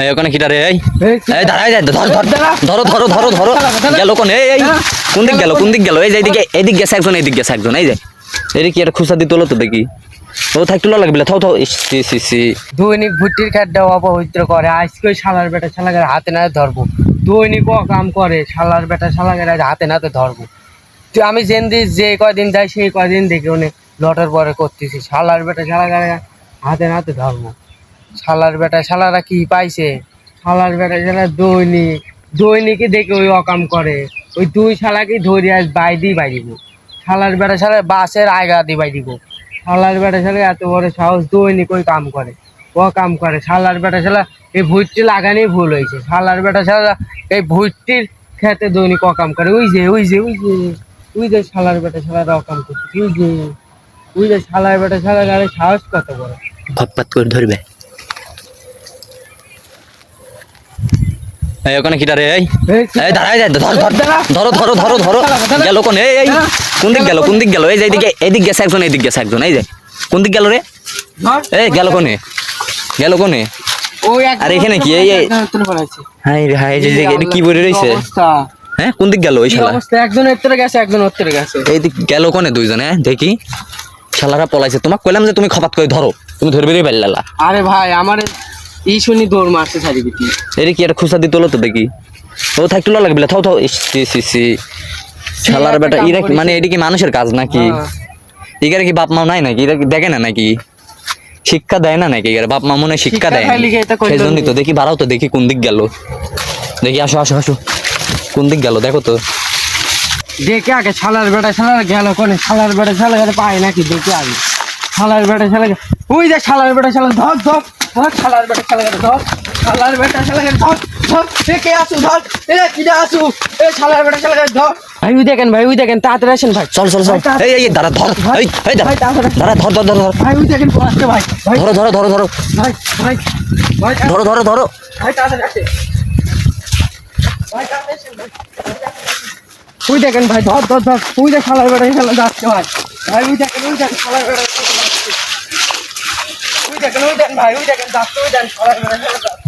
এই ওখানে কিটা রে? এই এই দাঁড়াই যা, ধর ধর ধরো ধরো ধরো ধরো গেল কোন? এই এই কোন দিক গেল? কোন দিক গেল? এই যে এইদিকে, এদিক গেছে একজন, এইদিক গেছে একজন। এই যে এর কি একটা খুঁচা দিয়ে তোলো তো দেখি। ও থাকতে লো লাগবে, থাও থাও। সি সি সি দৈনিক ভুট্টির খাদ্য অপবিত্র করে, আজকে ওই শালার বেটা শালাগের হাতে নাতে ধরবো। দৈনিক কাম করে, শালার বেটা শালাগের হাতে নাতে ধরবো। তুই আমি যে কয়দিন যাই সেই কয়দিন দেখি উনি লটের পরে করতেছি, শালার বেটা শালাগের হাতে নাতে ধরবো। শালার বেটা শালারা কি পাইছে? শালার বেটা শালা দৈনিকই দেখে ওই অকাম করে। ওই দুই শালাকেই ধরে আজ বাইরিব। শালার বেটা শালা বাসের আয়গা দিয়ে বাইরিব। শালার বেটা শালা এত বড় সাহস, দৈনিক ওই কাম করে, ও কাম করে। শালার বেটা শালা এই ভুট্টি লাগানোই ভুল হয়েছে। শালার বেটা শালা এই ভুট্টির খেতে দৈনিক অকাম করে। ওই যে শালার বেটা শালারা অকাম করছে। ওই যে শালার বেটা শালার আরে সাহস কত বড়। ফটফট করে ধরবে। এই ওখানে কিটা রে? এই এই দাঁড়াই যা, ধর ধর ধরো ধরো ধরো ধরো গেল কোন? এই এই কোন দিক গেল? কোন দিক গেল? এই যে এইদিকে, এদিক গেছে একজন, এইদিক গেছে একজন। এই যে কোন দিক গেল রে? এই গেল কোনে? গেল কোনে? আর এখানে কি? এই হাই রে হাই, যে এটা কি বলে রইছে? হ্যাঁ কোন দিক গেল ওই শালা? একজন উত্তরে গেছে, একজন উত্তরে গেছে। এই দিক গেল কোনে দুইজনে? দেখি শালারা পলাইছে। তোমাকে কইলাম যে তুমি খপাত করে ধরো, তুমি ধরে বেরিয়ে পারলা। আরে ভাই আমার এই শুনি দৌড় মারছে চারিদিকে। এর কি একটা খুঁচা দিয়ে তোলো তো দেখি। ও থাকতে লো লাগবে, থাও থাও। সি সি সি শালার বেটা, ইরা মানে এটা কি মানুষের কাজ নাকি? এগারে কি বাপ মা নাই নাকি? এরা কি দেখে না নাকি? শিক্ষা দেয় না নাকি? এগারে বাপ মা মনে শিক্ষা দেয়, সেই জন্যই তো। দেখি বাড়াও তো দেখি কোন দিক গেল। দেখি আসো আসো আসো, কোন দিক গেল দেখো তো। দেখে আগে শালার বেটা শালার গেল কোনে? শালার বেটা শালার পায় নাকি দেখে আগে। শালার বেটা শালার ওই যে শালার বেটা শালার ধর ধর ধর, শালার বেটা শালার ধর, শালার বেটা শালার ধর ধর। দেখে আসু ধর, এ কিডা আসু, এ শালার বেটা শালার ধর। ভাই ওই দেখেন তাড়াতাড়ি আসেন ভাই। চল চল চল। এই এই দাঁড়া ধর, এই এই দাঁড়া দাঁড়া, ধর ধর ধর ধর। ভাই ওই দেখেন আসছে ভাই। ধরো ধরো ধরো ধরো ভাই ভাই ভাই ধরো ধরো ধরো। ভাই তাড়াতাড়ি আসে ভাই, তাড়াতাড়ি আসেন ভাই। ওই দেখেন ভাই, ধর ধর ধর। ওই যে শালার বেটা শালা যাচ্ছে ভাই। ভাই ওই দেখেন শালার বেটা। ওই দেখেন ভাই, ওই দেখেন যাচ্ছে, ওই দেখেন শালার বেটা শালা যাচ্ছে।